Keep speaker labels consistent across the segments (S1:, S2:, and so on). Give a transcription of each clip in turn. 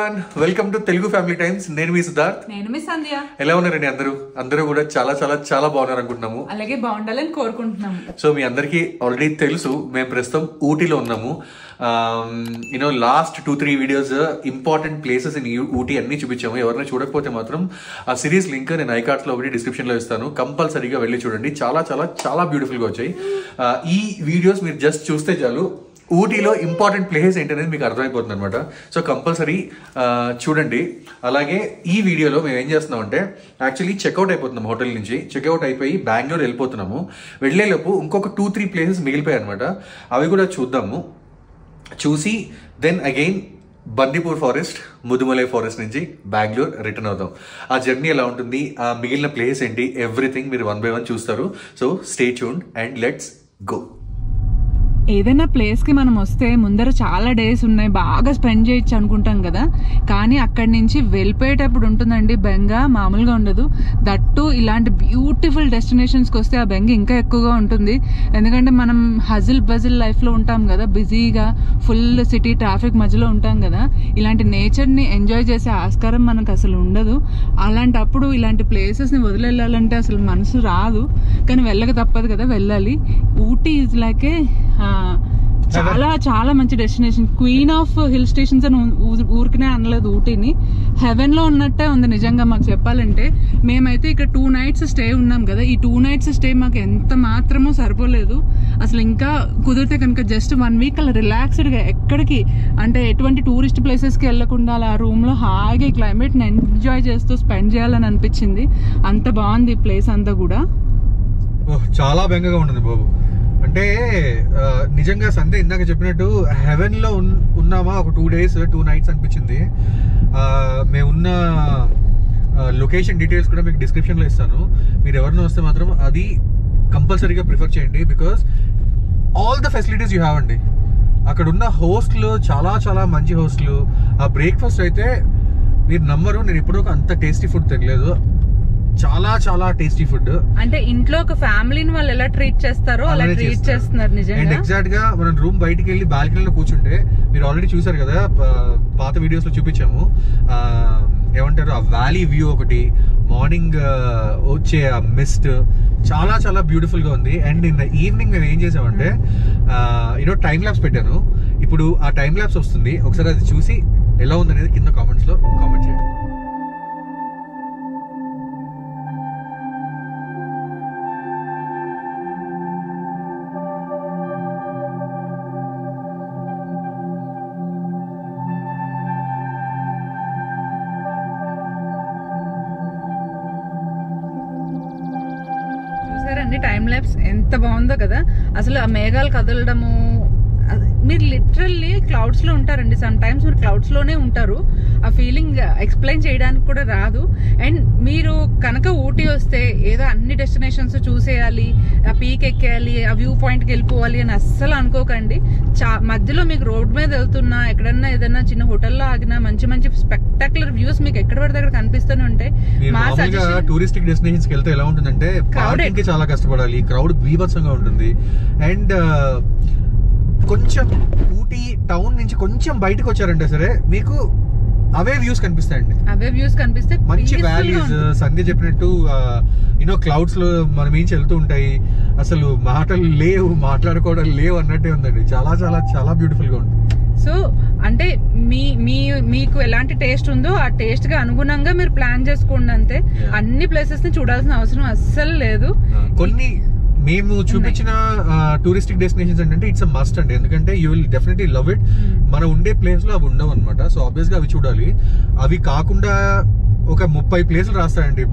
S1: Everyone, welcome to Telugu family times. నేను మీ సిద్ధార్థ్.
S2: నేను మీ సంధ్య.
S1: ఎలా ఉన్నారండి అందరూ కూడా చాలా చాలా చాలా బాగున్నారు అనుకుంటున్నాము.
S2: అలాగే బాగుండాలని కోరుకుంటున్నాము.
S1: సో మీ అందరికీ ఆల్రెడీ తెలుసు, మేము ప్రస్తుతం ఊటీలో ఉన్నాము. Last 2-3 videos important places in Ooty అన్ని చూపించాము. ఎవరైనా చూడకపోతే మాత్రం ఆ సిరీస్ లింక్ నేను ఐకార్డ్స్ లో ఒకటి డిస్క్రిప్షన్ లో ఇస్తాను, కంపల్సరీగా వెళ్ళి చూడండి. చాలా చాలా చాలా బ్యూటిఫుల్ గా వచ్చాయి. ఈ వీడియోస్ మీరు జస్ట్ చూస్తే చాలు ఊటీలో ఇంపార్టెంట్ ప్లేసెస్ ఏంటనేది మీకు అర్థమైపోతుంది అనమాట. సో కంపల్సరీ చూడండి. అలాగే ఈ వీడియోలో మేము ఏం చేస్తున్నామంటే, యాక్చువల్లీ చెక్అవుట్ అయిపోతున్నాం హోటల్ నుంచి. చెక్అవుట్ అయిపోయి బెంగళూరు వెళ్ళిపోతున్నాము. వెళ్ళేలోపు ఇంకొక 2-3 ప్లేసెస్ మిగిలిపోయాయి అనమాట. అవి కూడా చూద్దాము. చూసి then again Bandipur forest, Mudumalai forest నుంచి బెంగళూరు రిటర్న్ అవుతాం. ఆ జర్నీ ఎలా ఉంటుంది, ఆ మిగిలిన ప్లేస్ ఏంటి, ఎవ్రీథింగ్ మీరు 1 by 1 చూస్తారు. So stay tuned and let's go.
S2: ఏదైనా ప్లేస్కి మనం వస్తే ముందర చాలా డేస్ ఉన్నాయి, బాగా స్పెండ్ చేయొచ్చు అనుకుంటాం కదా. కానీ అక్కడి నుంచి వెళ్ళిపోయేటప్పుడు ఉంటుందండి బెంగ, మామూలుగా ఉండదు. దట్టు ఇలాంటి బ్యూటిఫుల్ డెస్టినేషన్స్కి వస్తే ఆ బెంగ ఇంకా ఎక్కువగా ఉంటుంది. ఎందుకంటే మనం హజిల్ బజిల్ లైఫ్లో ఉంటాం కదా, బిజీగా ఫుల్ సిటీ ట్రాఫిక్ మధ్యలో ఉంటాం కదా. ఇలాంటి నేచర్ని ఎంజాయ్ చేసే ఆస్కారం మనకు అసలు ఉండదు. అలాంటప్పుడు ఇలాంటి ప్లేసెస్ని వదిలేయాలంటే అసలు మనసు రాదు. కానీ వెళ్ళక తప్పదు కదా, వెళ్ళాలి. ఊటీ ఈజ్ లైక్ ఏ చాలా చాలా మంచి destination. Queen of hill stations అని ఊరికనే అనలేదు ఊటీని, హెవెన్ లో ఉన్నట్టే ఉంది నిజంగా. మాకు చెప్పాలంటే మేమైతే ఇక్కడ 2 nights స్టే ఉన్నాం కదా. ఈ 2 nights స్టే మాకు ఎంత మాత్రమో సరిపోలేదు అసలు. ఇంకా కుదిరితే కనుక జస్ట్ 1 week అలా రిలాక్స్డ్ గా ఎక్కడికి అంటే ఎటువంటి టూరిస్ట్ ప్లేసెస్ కి వెళ్లకుండా అలా రూమ్ లో హాయిగా క్లైమేట్ ని ఎంజాయ్ చేస్తూ స్పెండ్ చేయాలని అనిపించింది. అంత బాగుంది ఈ ప్లేస్ అంతా కూడా.
S1: చాలా బెంగగా ఉంటుంది బాబు. అంటే నిజంగా సంధ్య ఇందాక చెప్పినట్టు హెవెన్ లో ఉన్నామా ఒక 2 days 2 nights అనిపించింది. మేమున్న లొకేషన్ డీటెయిల్స్ కూడా మీకు డిస్క్రిప్షన్ లో ఇస్తాను. మీరు ఎవరైనా వస్తే మాత్రం అది కంపల్సరీగా ప్రిఫర్ చేయండి. Because all the facilities you have అండి. అక్కడ ఉన్న హోస్ట్లు చాలా చాలా మంచి హోస్ట్లు. ఆ బ్రేక్ఫాస్ట్ అయితే మీరు నమ్మరు, నేను ఎప్పుడూ అంత టేస్టీ ఫుడ్ తినలేదు. చాలా చాలా టేస్టీ ఫుడ్. అంటే
S2: ఇంట్లో ఒక ఫ్యామిలీని వాళ్ళు ఎలా ట్రీట్ చేస్తారో అలా ట్రీట్ చేస్తున్నారు నిజంగా.
S1: అండ్ ఎగ్జాక్ట్ గా మనం రూమ్ బయటికి వెళ్ళి బాల్కనీలో కూర్చుంటే, మీరు ఆల్రెడీ చూసారు కదా, పాత వీడియోస్ లో చూపించాము, ఏమంటారు ఆ వ్యాలీ వ్యూ ఒకటి, మార్నింగ్ వచ్చే ఆ మిస్ట్ చాలా చాలా బ్యూటిఫుల్ గా ఉంది. అండ్ నిన్న ఈవినింగ్ మేము ఏం చేసామంటే టైం ల్యాబ్స్ పెట్టాను. ఇప్పుడు ఆ టైం ల్యాబ్స్ వస్తుంది, ఒకసారి అది చూసి ఎలా ఉందనేది కింద కామెంట్స్ లో కామెంట్ చేయండి.
S2: టైం ల్యాబ్స్ ఎంత బాగుందో కదా అసలు. ఆ మేఘాలు కదలడము, మీరు లిటరల్లీ క్లౌడ్స్ లో ఉంటారండి. సమ్ టైమ్స్ మీరు క్లౌడ్స్ లోనే ఉంటారు. ఆ ఫీలింగ్ ఎక్స్ప్లెయిన్ చేయడానికి కూడా రాదు. అండ్ మీరు కనుక ఊటీ వస్తే ఏదో అన్ని డెస్టినేషన్స్ చూసేయాలి, ఆ పీక్ ఎక్కేయాలి, ఆ వ్యూ పాయింట్కి వెళ్ళిపోవాలి అని అస్సలు అనుకోకండి. మధ్యలో మీకు రోడ్ మీద వెళ్తున్నా, ఎక్కడన్నా ఏదైనా చిన్న హోటల్లో ఆగినా మంచి మంచి స్పెక్టాక్యులర్ వ్యూస్ మీకు ఎక్కడ పడితే అక్కడ కనిపిస్తూనే ఉంటాయి.
S1: టూరిస్టిక్ డెస్టినేషన్స్ కి వెళ్తే ఎలా ఉంటుందంటే పార్కింగ్ కి చాలా కష్టపడాలి, క్రౌడ్ బీభత్సంగా ఉంటుంది. అండ్ కొంచెం ఊటీ టౌన్ నుంచి కొంచెం బయటకు వచ్చారంటే సరే మీకు అవే వ్యూస్ కనిపిస్తాయండి.
S2: అవే వ్యూస్ కనిపిస్తే
S1: మంచి వ్యాలీస్. సంధ్య చెప్పినట్టు క్లౌడ్స్ లో మనం ఏం వెళ్తూ ఉంటాయి, అసలు మాటలు లేవు, మాట్లాడుకోవడం లేవు అన్నట్టే ఉందండి. చాలా చాలా చాలా బ్యూటిఫుల్ గా ఉంటుంది.
S2: సో అంటే మీకు ఎలాంటి టేస్ట్ ఉందో ఆ టేస్ట్ గా అనుగుణంగా మీరు ప్లాన్ చేసుకోండి అంతే. అన్ని ప్లేసెస్ ని చూడాల్సిన అవసరం అస్సలు లేదు.
S1: కొన్ని మేము చూపించిన టూరిస్టిక్ డెస్టినేషన్స్ ఏంటంటే ఇట్స్ అ మస్ట్ అండి, ఎందుకంటే you will definitely love it. మనం ఉండే ప్లేస్ లో అవి ఉండవు అనమాట. సో ఆబ్వియస్ గా అవి చూడాలి. అవి కాకుండా ఒక 30 ప్లేసులు రాస్తాయండి,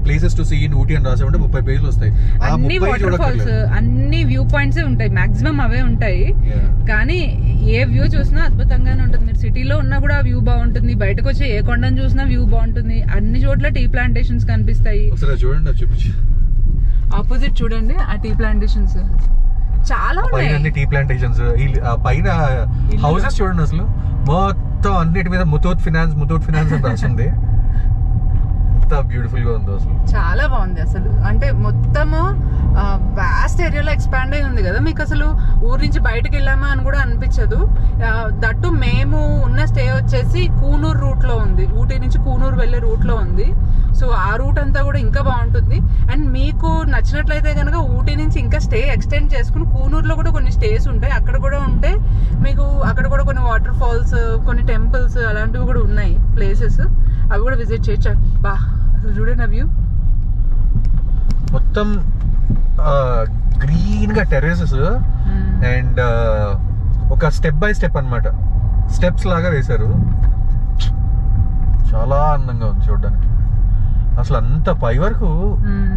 S1: places to see in Ooty అని రాసామంటే 30 పేజీలు వస్తాయి.
S2: అన్ని వాటర్ ఫాల్స్, అన్ని వ్యూ పాయింట్స్ ఉంటాయి, మాక్సిమం అవే ఉంటాయి. కానీ ఏ వ్యూ చూసినా అద్భుతంగానే ఉంటుంది. మీరు సిటీలో ఉన్నా కూడా వ్యూ బాగుంటుంది, బయటకు వచ్చి ఏ కొండను చూసినా వ్యూ బాగుంటుంది. అన్ని చోట్ల టీ ప్లాంటేషన్స్ కనిపిస్తాయి.
S1: చూడండి, చూపించి
S2: ఆపోజిట్ చూడండి ఆ టీ ప్లాంటేషన్స్ చాలా ఉన్నాయి.
S1: టీ ప్లాంటేషన్స్ పైన హౌసెస్ చూడండి, అసలు మొత్తం అన్నిటి మీద ముతూట్ ఫినాన్స్ అని రాసింది. ఎంత బ్యూటిఫుల్ గా ఉందో అసలు.
S2: చాలా బాగుంది అసలు. అంటే మొత్తము వాస్ట్ ఏరియాలో ఎక్స్పాండ్ అయి ఉంది కదా, మీకు అసలు ఊరి నుంచి బయటకు వెళ్ళామా అని కూడా అనిపించదు. దట్టు మేము ఉన్న స్టే వచ్చేసి కూనూరు రూట్ లో ఉంది, ఊటీ నుంచి కూనూరు వెళ్లే రూట్ లో ఉంది. సో ఆ రూట్ అంతా కూడా ఇంకా బాగుంటుంది. అండ్ మీకు నచ్చినట్లయితే కనుక ఊటీ నుంచి ఇంకా స్టే ఎక్స్టెండ్ చేసుకుని కూనూరులో కూడా కొన్ని స్టేస్ ఉంటాయి, అక్కడ కూడా ఉంటే మీకు అక్కడ కూడా కొన్ని వాటర్ ఫాల్స్, కొన్ని టెంపుల్స్ అలాంటివి కూడా ఉన్నాయి ప్లేసెస్, అవి కూడా విజిట్ చేయొచ్చు. బా అసలు చూడండి వ్యూ
S1: మొత్తం గ్రీన్ గా టెర్రసెస్ అండ్ ఒక స్టెప్ బై స్టెప్ అన్నమాట, స్టెప్స్ లాగా వేశారు. చాలా అందంగా ఉంది చూడడానికి. అసలు అంత పై వరకు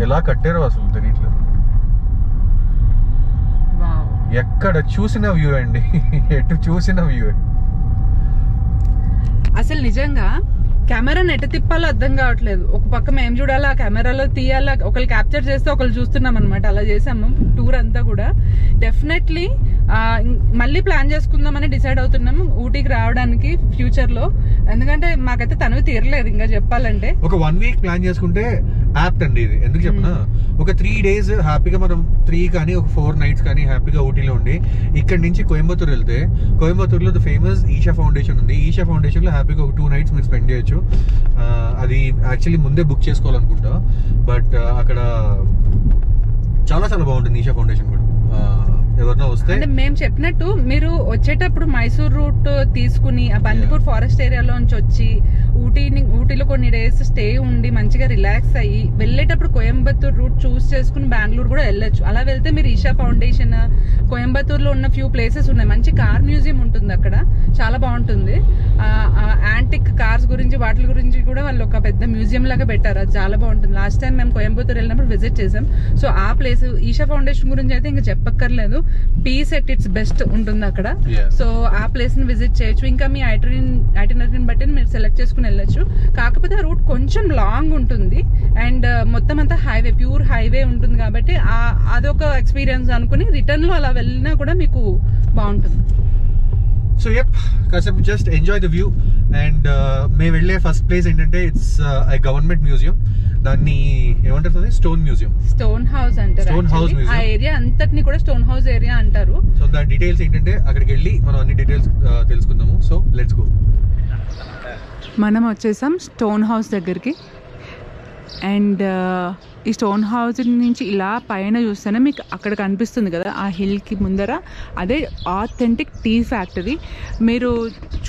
S1: ఎలా కట్టారో అసలు తెలియట్లేదు. ఎక్కడ చూసిన వ్యూ అండి, ఎటు చూసిన వ్యూ.
S2: అసలు నిజంగా కెమెరాని ఎట్ట తిప్పాలో అర్థం కావట్లేదు. ఒక పక్క మేము చూడాలా, కెమెరాలో తీయాలా, ఒకళ్ళు క్యాప్చర్ చేస్తే ఒకళ్ళు చూస్తున్నాం అనమాట. అలా చేసాము టూర్ అంతా కూడా. డెఫినెట్లీ మళ్ళీ ప్లాన్ చేసుకుందామని డిసైడ్ అవుతున్నాము ఊటీకి రావడానికి ఫ్యూచర్ లో. ఎందుకంటే మాకైతే తనవి తీరలేదు ఇంకా చెప్పాలంటే.
S1: ఒక 1 వీక్ ప్లాన్ చేసుకుంటే యాప్ట్ అండి ఇది. ఎందుకు చెప్పనా, ఒక 3 days హ్యాపీగా మనం 3 కానీ ఒక 4 nights కానీ హ్యాపీగా ఊటీలో ఉండి ఇక్కడ నుంచి కోయంబత్తూర్ వెళ్తే, కోయంబత్తూర్లో ఫేమస్ ఈషా ఫౌండేషన్ ఉంది. ఈషా ఫౌండేషన్ లో హ్యాపీగా ఒక 2 nights మీరు స్పెండ్ చేయొచ్చు. అది యాక్చువల్లీ ముందే బుక్ చేసుకోవాలనుకుంటా, బట్ అక్కడ చాలా చాలా బాగుంటుంది ఈషా ఫౌండేషన్ కూడా. ఎవరినో వస్తే
S2: అంటే మేము చెప్పినట్టు మీరు వచ్చేటప్పుడు మైసూర్ రూట్ తీసుకుని ఆ బందిపూర్ ఫారెస్ట్ ఏరియాలో నుంచి వచ్చి ఊటీలో కొన్ని డేస్ స్టే ఉండి మంచిగా రిలాక్స్ అయ్యి వెళ్ళేటప్పుడు కోయంబత్తూర్ రూట్ చూస్ చేసుకుని బెంగళూరు కూడా వెళ్ళొచ్చు. అలా వెళ్తే మీరు ఈషా ఫౌండేషన్, కోయంబత్తూర్లో ఉన్న ఫ్యూ ప్లేసెస్ ఉన్నాయి. మంచి కార్ మ్యూజియం ఉంటుంది అక్కడ, చాలా బాగుంటుంది. యాంటిక్ కార్స్ గురించి వాటి గురించి కూడా వాళ్ళు ఒక పెద్ద మ్యూజియం లాగా పెట్టారు, అది చాలా బాగుంటుంది. లాస్ట్ టైం మేము కోయంబత్తూర్ వెళ్ళినప్పుడు విజిట్ చేసాం. సో ఆ ప్లేస్ ఈషా ఫౌండేషన్ గురించి అయితే ఇంకా చెప్పక్కర్లేదు, పీస్ ఎట్ ఇట్స్ బెస్ట్ ఉంటుంది అక్కడ. సో ఆ ప్లేస్ ని విజిట్ చేయొచ్చు. ఇంకా మీ ఐటినరీని బట్టి మీరు సెలెక్ట్ చేసుకుని వెళ్ళొచ్చు. కాకపోతే ఆ రూట్ కొంచెం లాంగ్ ఉంటుంది అండ్ మొత్తం అంతా హైవే, ప్యూర్ హైవే ఉంటుంది కాబట్టి అదొక ఎక్స్పీరియన్స్ అనుకుని రిటర్న్ లో అలా వెళ్ళినా కూడా మీకు బాగుంటుంది.
S1: సో కాసేపు just enjoy the view. And మేము వెళ్ళే ఫస్ట్ ప్లేస్ ఏంటంటే ఇట్స్ గవర్నమెంట్ మ్యూజియం. దాన్ని ఏమంటారు, స్టోన్ మ్యూజియం,
S2: స్టోన్ హౌస్ అంటారు.
S1: Stone house museum.
S2: ఆ ఏరియా అంతటిని కూడా స్టోన్ హౌస్ ఏరియా అంటారు.
S1: సో దాని డీటెయిల్స్ ఏంటంటే అక్కడికి వెళ్ళి మనం అన్ని డీటెయిల్స్ తెలుసుకుందాము. So let's go.
S2: మనం వచ్చేసాం స్టోన్ హౌస్ దగ్గరికి. అండ్ ఈ స్టోన్ హౌస్ నుంచి ఇలా పైన చూస్తేనే మీకు అక్కడ కనిపిస్తుంది కదా ఆ హిల్కి ముందర, అదే ఆథెంటిక్ టీ ఫ్యాక్టరీ. మీరు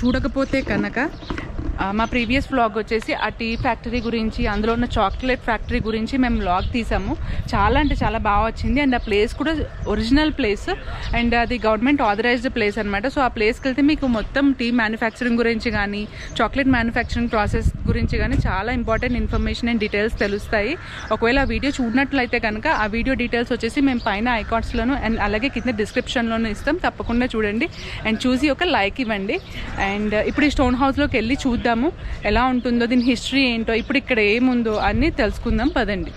S2: చూడకపోతే కనుక మా ప్రీవియస్ వ్లాగ్ వచ్చేసి ఆ టీ ఫ్యాక్టరీ గురించి, అందులో ఉన్న చాక్లెట్ ఫ్యాక్టరీ గురించి మేము వ్లాగ్ తీసాము. చాలా అంటే చాలా బాగా వచ్చింది. అండ్ ఆ ప్లేస్ కూడా ఒరిజినల్ ప్లేస్ అండ్ అది గవర్నమెంట్ ఆథరైజ్డ్ ప్లేస్ అనమాట. సో ఆ ప్లేస్కి వెళ్తే మీకు మొత్తం టీ మ్యానుఫ్యాక్చరింగ్ గురించి కానీ, చాక్లెట్ మ్యానుఫ్యాక్చరింగ్ ప్రాసెస్ గురించి కానీ చాలా ఇంపార్టెంట్ ఇన్ఫర్మేషన్ అండ్ డీటెయిల్స్ తెలుస్తాయి. ఒకవేళ ఆ వీడియో చూడనట్లయితే కనుక ఆ వీడియో డీటెయిల్స్ వచ్చేసి మేము పైన ఐకార్డ్స్లోను అండ్ అలాగే కింద డిస్క్రిప్షన్లోనూ ఇస్తాం. తప్పకుండా చూడండి అండ్ చూసి ఒక లైక్ ఇవ్వండి. అండ్ ఇప్పుడు ఈ స్టోన్ హౌస్లోకి వెళ్ళి చూద్దాము ఎలా ఉంటుందో, దీని హిస్టరీ ఏంటో, ఇప్పుడు ఇక్కడ ఏముందో అన్నీ తెలుసుకుందాం పదండి.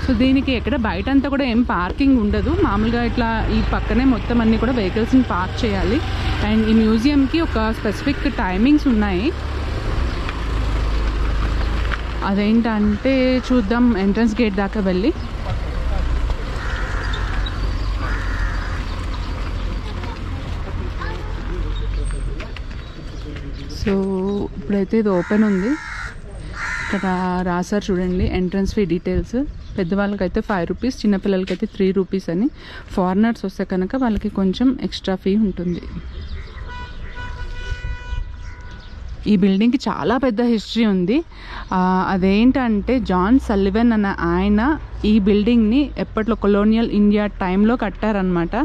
S2: సో దీనికి ఎక్కడ బయట అంతా కూడా ఏం పార్కింగ్ ఉండదు, మామూలుగా ఇట్లా ఈ పక్కనే మొత్తం అన్నీ కూడా వెహికల్స్ని పార్క్ చేయాలి. అండ్ ఈ మ్యూజియంకి ఒక స్పెసిఫిక్ టైమింగ్స్ ఉన్నాయి. అదేంటంటే చూద్దాం ఎంట్రన్స్ గేట్ దాకా వెళ్ళి. సో ఇప్పుడైతే ఇది ఓపెన్ ఉంది. ఇక్కడ రాసారు చూడండి ఎంట్రన్స్ ఫీ డీటెయిల్స్. పెద్దవాళ్ళకైతే 5 రూపీస్, చిన్నపిల్లలకైతే 3 రూపీస్ అని. ఫారినర్స్ వస్తే కనుక వాళ్ళకి కొంచెం ఎక్స్ట్రా ఫీ ఉంటుంది. ఈ బిల్డింగ్కి చాలా పెద్ద హిస్టరీ ఉంది. అదేంటంటే జాన్ సల్లివన్ అన్న ఆయన ఈ బిల్డింగ్ని ఎప్పట్లో కొలోనియల్ ఇండియా టైంలో కట్టారనమాట.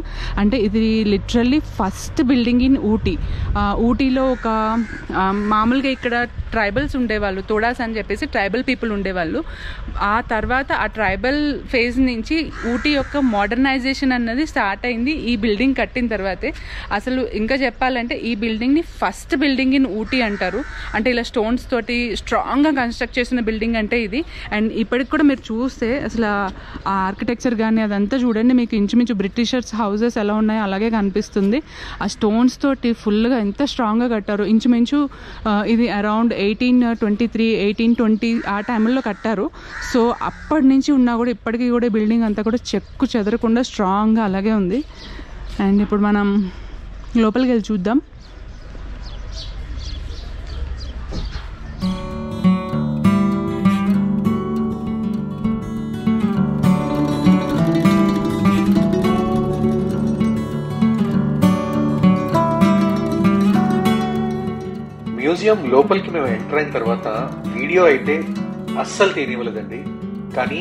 S2: అంటే ఇది literally first building in Ooty. ఊటీలో ఒక మామూలుగా ఇక్కడ ట్రైబల్స్ ఉండేవాళ్ళు, తోడాస్ అని చెప్పేసి ట్రైబల్ పీపుల్ ఉండేవాళ్ళు. ఆ తర్వాత ఆ ట్రైబల్ ఫేజ్ నుంచి ఊటీ యొక్క మోడర్నైజేషన్ అన్నది స్టార్ట్ అయింది ఈ బిల్డింగ్ కట్టిన తర్వాతే. అసలు ఇంకా చెప్పాలంటే ఈ బిల్డింగ్ని ఫస్ట్ బిల్డింగ్ ఇన్ ఊటీ అంటారు. అంటే ఇలా స్టోన్స్ తోటి స్ట్రాంగ్గా కన్స్ట్రక్ట్ చేసిన బిల్డింగ్ అంటే ఇది. అండ్ ఇప్పటికి కూడా మీరు చూస్తే అసలు ఆ ఆర్కిటెక్చర్ కానీ అదంతా చూడండి, మీకు ఇంచుమించు బ్రిటిషర్స్ హౌసెస్ ఎలా ఉన్నాయో అలాగే కనిపిస్తుంది. ఆ స్టోన్స్ తోటి ఫుల్గా ఎంత స్ట్రాంగ్గా కట్టారు. ఇంచుమించు ఇది అరౌండ్ 1823 1820 ఆ టైంలో కట్టారు. సో అప్పటి నుంచి ఉన్నా కూడా ఇప్పటికీ కూడా బిల్డింగ్ అంతా కూడా చెక్కు చెదరకుండా స్ట్రాంగ్గా అలాగే ఉంది. అండ్ ఇప్పుడు మనం లోపలికి వెళ్ళి చూద్దాం.
S1: మ్యూజియం లోపలికి మేము ఎంటర్ అయిన తర్వాత వీడియో అయితే అస్సలు తీయనివ్వలేదండి. కానీ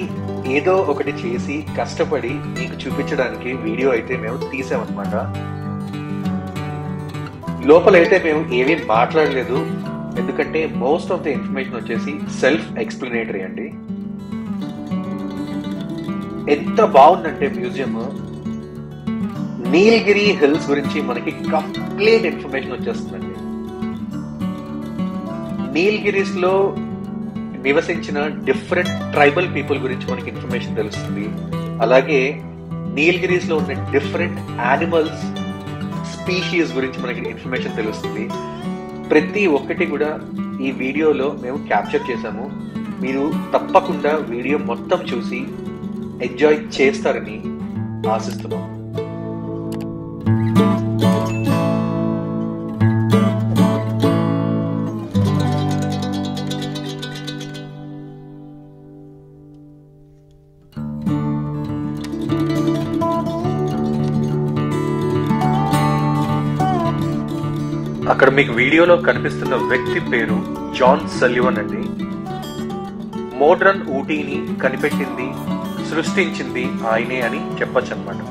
S1: ఏదో ఒకటి చేసి కష్టపడి మీకు చూపించడానికి వీడియో అయితే మేము తీసామన్నమాట. లోపలైతే మేము ఏమీ మాట్లాడలేదు, ఎందుకంటే మోస్ట్ ఆఫ్ ద ఇన్ఫర్మేషన్ వచ్చేసి సెల్ఫ్ ఎక్స్ప్లెనేటరీ అండి. ఎంత బాగుందంటే మ్యూజియం, నీలగిరి హిల్స్ గురించి మనకి కంప్లీట్ ఇన్ఫర్మేషన్ వచ్చేస్తుందండి. నీలగిరిస్ లో నివసించిన డిఫరెంట్ ట్రైబల్ పీపుల్ గురించి మనకి ఇన్ఫర్మేషన్ తెలుస్తుంది. అలాగే నీలగిరిస్ లో ఉన్న డిఫరెంట్ యానిమల్స్ స్పీషీస్ గురించి మనకి ఇన్ఫర్మేషన్ తెలుస్తుంది. ప్రతి ఒక్కటి కూడా ఈ వీడియోలో మేము క్యాప్చర్ చేశాము. మీరు తప్పకుండా వీడియో మొత్తం చూసి ఎంజాయ్ చేస్తారని ఆశిస్తున్నాం. అక్కడ మీకు వీడియోలో కనిపిస్తున్న వ్యక్తి పేరు జాన్ సల్లివన్ అండి. మోడ్రన్ ఊటీని కనిపెట్టింది, సృష్టించింది ఆయనే అని చెప్పచ్చు అన్నమాట.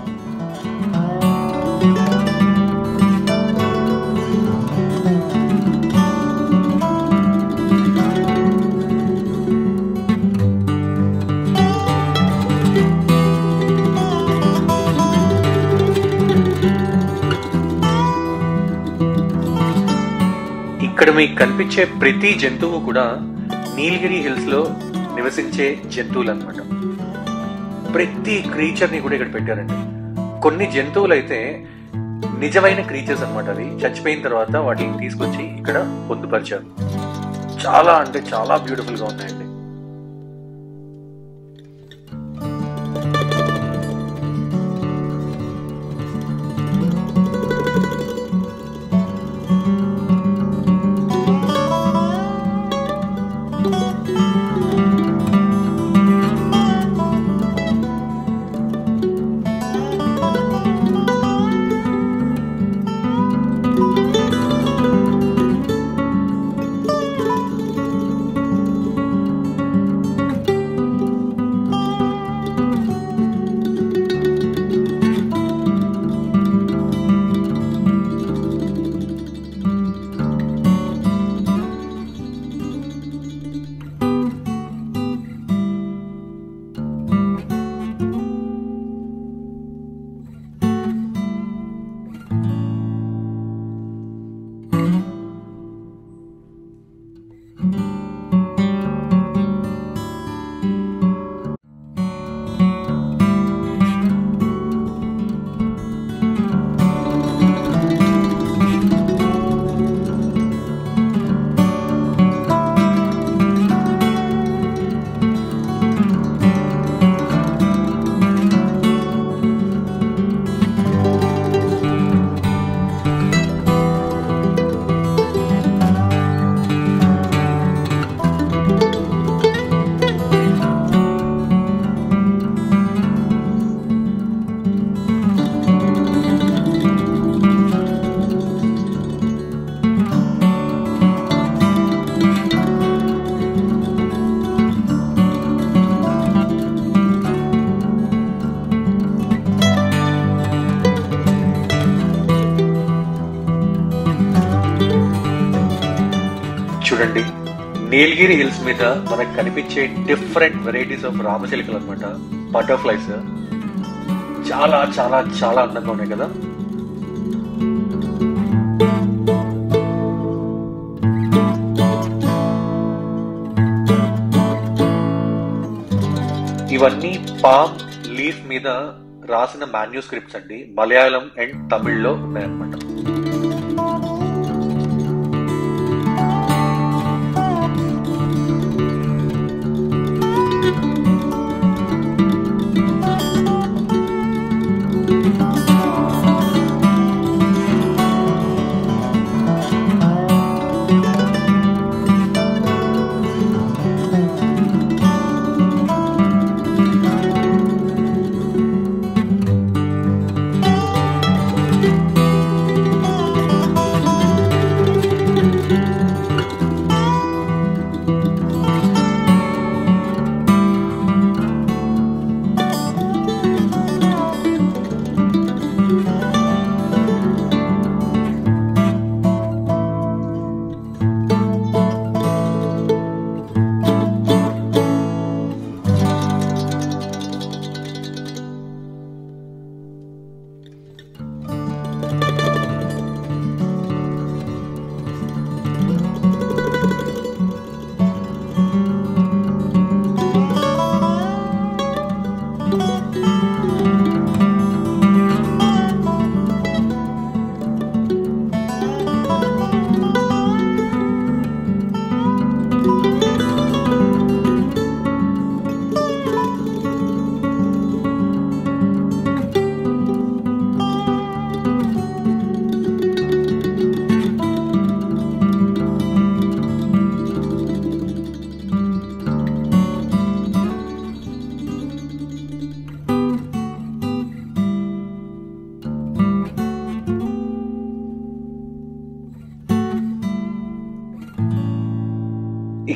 S1: ఇక్కడ మీకు కనిపించే ప్రతి జంతువు కూడా నీలగిరి హిల్స్ లో నివసించే జంతువులు అన్నమాట. ప్రతి క్రీచర్ ని కూడా ఇక్కడ పెట్టారండి. కొన్ని జంతువులు అయితే నిజమైన క్రీచర్స్ అన్నమాట. అవి చచ్చిపోయిన తర్వాత వాటిని తీసుకొచ్చి ఇక్కడ పొందుపరిచారు. చాలా అంటే చాలా బ్యూటిఫుల్ గా ఉన్నాయండి. చూడండి, నీలగిరి హిల్స్ మీద మనకు కనిపించే డిఫరెంట్ వెరైటీస్ ఆఫ్ రామచిలుకలు అనమాట, బటర్ఫ్లైస్. చాలా చాలా చాలా అందంగా ఉన్నాయి కదా. ఇవన్నీ పామ్ లీఫ్ మీద రాసిన మాన్యూస్క్రిప్ట్స్ అండి. మలయాళం అండ్ తమిళ్లో ఉన్నాయన్నమాట.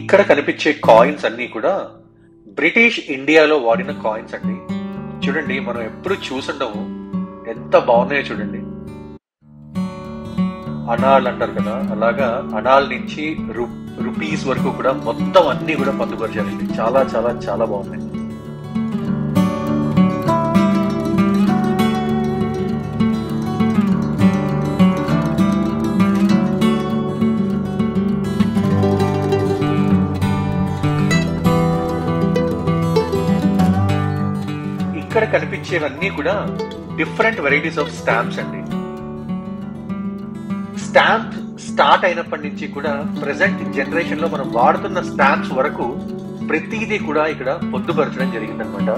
S1: ఇక్కడ కనిపించే కాయిన్స్ అన్ని కూడా బ్రిటిష్ ఇండియాలో వాడిన కాయిన్స్ అండి. చూడండి, మనం ఎప్పుడు చూసుంటాము, ఎంత బాగున్నాయో చూడండి. అనాల్ అంటారు కదా, అలాగా అనాల్ నుంచి రూపీస్ వరకు కూడా మొత్తం అన్ని కూడా పొందుపరిచారండి. చాలా చాలా చాలా బాగున్నాయి. ఇక్కడ కనిపించేవన్నీ కూడా డిఫరెంట్ వెరైటీస్ ఆఫ్ స్టాంప్స్ అండి. స్టాంప్ స్టార్ట్ అయినప్పటి నుంచి కూడా ప్రెసెంట్ జనరేషన్ లో మనం వాడుతున్న స్టాంప్స్ వరకు ప్రతిదీ కూడా ఇక్కడ పొందుపరచడం జరిగిందనమాట.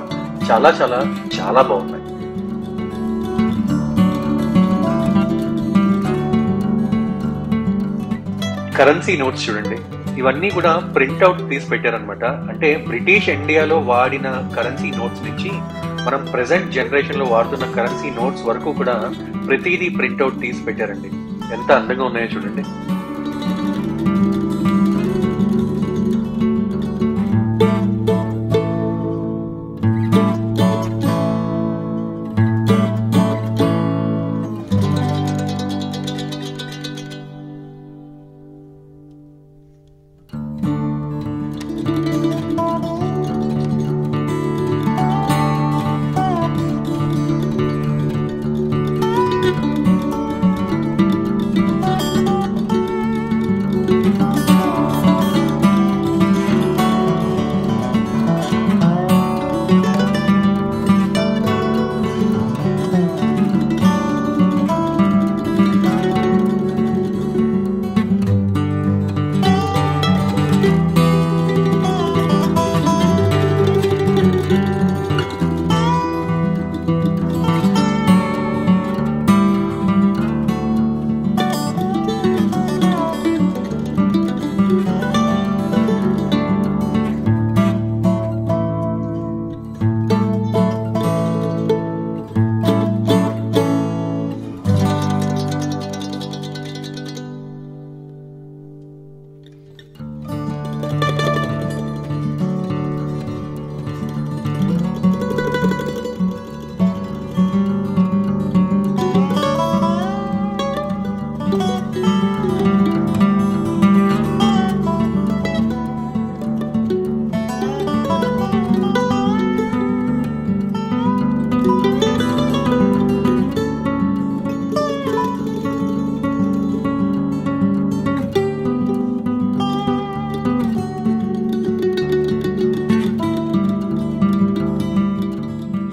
S1: చాలా చాలా చాలా బాగున్నాయి. కరెన్సీ నోట్స్ చూడండి, ఇవన్నీ కూడా ప్రింట్అవుట్ తీసి పెట్టారనమాట. అంటే బ్రిటిష్ ఇండియాలో వాడిన కరెన్సీ నోట్స్ నుంచి మనం ప్రెసెంట్ జనరేషన్ లో వాడుతున్న కరెన్సీ నోట్స్ వరకు కూడా ప్రతిదీ ప్రింట్అవుట్ తీసి పెట్టారండి. ఎంత అందంగా ఉన్నాయో చూడండి.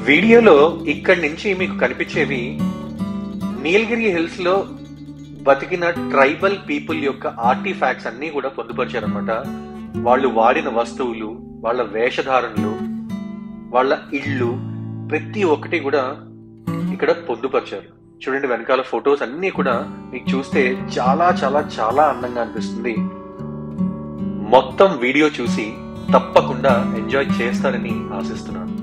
S1: వీడియోలో ఇక్కడి నుంచి మీకు కనిపించేవి నీలగిరి హిల్స్ లో బతికిన ట్రైబల్ పీపుల్ యొక్క ఆర్టిఫాక్ట్స్ అన్ని కూడా పొందుపరిచారనమాట. వాళ్ళు వాడిన వస్తువులు, వాళ్ళ వేషధారణలు, వాళ్ళ ఇళ్ళు, ప్రతి ఒక్కటి కూడా ఇక్కడ పొందుపరిచారు. చూడండి, వెనకాల ఫొటోస్ అన్ని కూడా మీకు చూస్తే చాలా చాలా చాలా అందంగా అనిపిస్తుంది. మొత్తం వీడియో చూసి తప్పకుండా ఎంజాయ్ చేస్తారని ఆశిస్తున్నాను.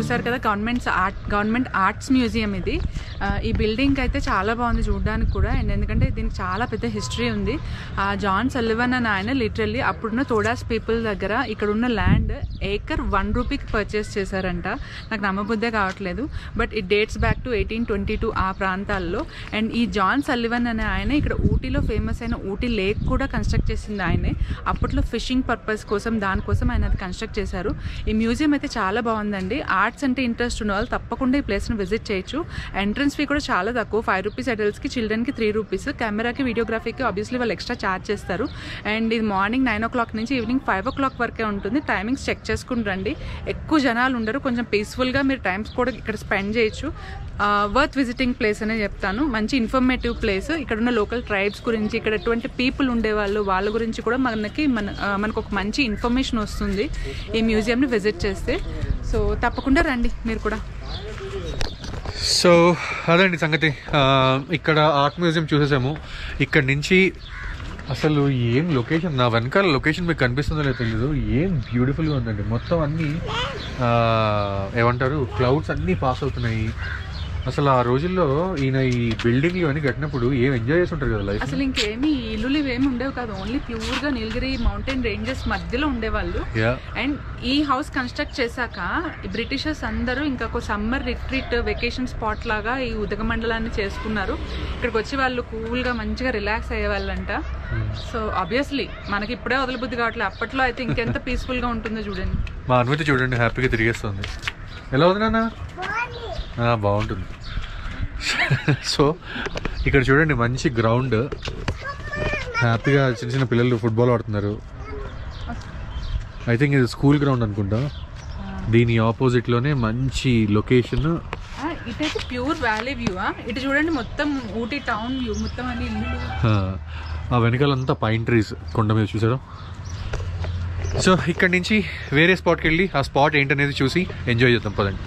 S2: చూసారు కదా గవర్నమెంట్ ఆర్ట్స్ మ్యూజియం ఇది. ఈ బిల్డింగ్ అయితే చాలా బాగుంది చూడడానికి కూడా. అండ్ ఎందుకంటే దీనికి చాలా పెద్ద హిస్టరీ ఉంది. జాన్ సల్లివన్ అని ఆయన లిటరల్లీ అప్పుడున్న తోడాస్ పీపుల్ దగ్గర ఇక్కడ ఉన్న ల్యాండ్ ఏకర్ 1 రూపీకి పర్చేస్ చేశారంట. నాకు నమ్మబుద్దే కావట్లేదు, but it dates back to 1822 ఆ ప్రాంతాల్లో. అండ్ ఈ జాన్ సల్లివన్ అనే ఆయన ఇక్కడ ఊటీలో ఫేమస్ అయిన ఊటీ లేక్ కూడా కన్స్ట్రక్ట్ చేసింది ఆయనే. అప్పట్లో ఫిషింగ్ పర్పస్ కోసం దానికోసం ఆయన అది కన్స్ట్రక్ట్ చేశారు. ఈ మ్యూజియం అయితే చాలా బాగుందండి. ఆర్ట్స్ అంటే ఇంట్రెస్ట్ ఉన్న వాళ్ళు తప్పకుండా ఈ ప్లేస్ని విజిట్ చేయొచ్చు. ఎంట్రన్స్ ఫీ కూడా చాలా తక్కువ, 5 రూపీస్ అడల్ట్స్కి, చిల్డ్రన్కి 3 రూపీస్. కెమెరాకి వీడియోగ్రఫీకి ఆబ్వియస్లీ వాళ్ళు ఎక్స్ట్రా ఛార్జ్ చేస్తారు. అండ్ ఇది మార్నింగ్ 9 o'clock నుంచి ఈవినింగ్ 5 o'clock వరకే ఉంటుంది. టైమింగ్స్ చెక్ చేసుకుని రండి. ఎక్కువ జనాలు ఉండరు, కొంచెం పీస్ఫుల్గా మీరు టైమ్స్ కూడా ఇక్కడ స్పెండ్ చేయొచ్చు. వర్త్ విజిటింగ్ ప్లేస్ అనే చెప్తాను. మంచి ఇన్ఫర్మేటివ్ ప్లేస్. ఇక్కడ ఉన్న లోకల్ ట్రైబ్స్ గురించి, ఇక్కడ ఎటువంటి పీపుల్ ఉండేవాళ్ళు వాళ్ళ గురించి కూడా మనకు ఒక మంచి ఇన్ఫర్మేషన్ వస్తుంది ఈ మ్యూజియంని విజిట్ చేస్తే. సో తప్పకుండా రండి మీరు కూడా.
S1: సో అదండి సంగతి. ఇక్కడ ఆర్ట్ మ్యూజియం చూసేసాము. ఇక్కడ నుంచి అసలు ఏం లొకేషన్, నా వెనకాల లొకేషన్ మీకు కనిపిస్తుందో లేదో తెలీదు, ఏం బ్యూటిఫుల్గా ఉందండి. మొత్తం అన్నీ ఏమంటారు, క్లౌడ్స్ అన్నీ పాస్ అవుతున్నాయి. అసలు ఆ రోజుల్లో ఈయన ఈ బిల్డింగ్ ఇవన్నీ కట్టినప్పుడు ఏం ఎంజాయ్ చేసి ఉంటారు కదా లైఫ్.
S2: అసలు ఇంకేమి ఇల్లులు ఇవేమి ఉండేవి కాదు, ఓన్లీ ప్యూర్ గా నీలగిరి మౌంటైన్ రేంజెస్ మధ్యలో ఉండేవాళ్ళు. అండ్ ఈ హౌస్ కన్స్ట్రక్ట్ చేశాక బ్రిటిషర్స్ అందరూ ఇంకా ఒక సమ్మర్ రిట్రీట్ వెకేషన్ స్పాట్ లాగా ఈ ఉదగమండలాన్ని చేసుకున్నారు. ఇక్కడికి వచ్చి వాళ్ళు కూల్ గా మంచిగా రిలాక్స్ అయ్యేవాళ్ళంట. సో ఆబ్వియస్లీ మనకి ఇప్పుడే వదలబుద్ధి కావట్లేదు, అప్పట్లో అయితే ఇంకెంత పీస్ఫుల్ గా ఉంటుందో చూడండి.
S1: మా అనుమతి చూడండి, హ్యాపీగా తిరిగేస్తుంది. ఎలా ఉంది నాన్న? బాగుంటుంది. సో ఇక్కడ చూడండి మంచి గ్రౌండ్, హ్యాపీగా చిన్న చిన్న పిల్లలు ఫుట్బాల్ ఆడుతున్నారు. ఐ థింక్ ఇది స్కూల్ గ్రౌండ్ అనుకుంటా. దీని ఆపోజిట్లోనే మంచి లొకేషన్.
S2: ఇటైతే ప్యూర్ వ్యాలీ వ్యూ. ఇటు చూడండి మొత్తం ఊటీ టౌన్ వ్యూ, మొత్తం అన్ని ఇల్లు.
S1: ఆ వెనకాలంతా పైన్ ట్రీస్ కొండ మీద చూసారు. సో ఇక్కడ నుంచి వేరే స్పాట్కి వెళ్ళి ఆ స్పాట్ ఏంటనేది చూసి ఎంజాయ్ చేద్దాం పదండి.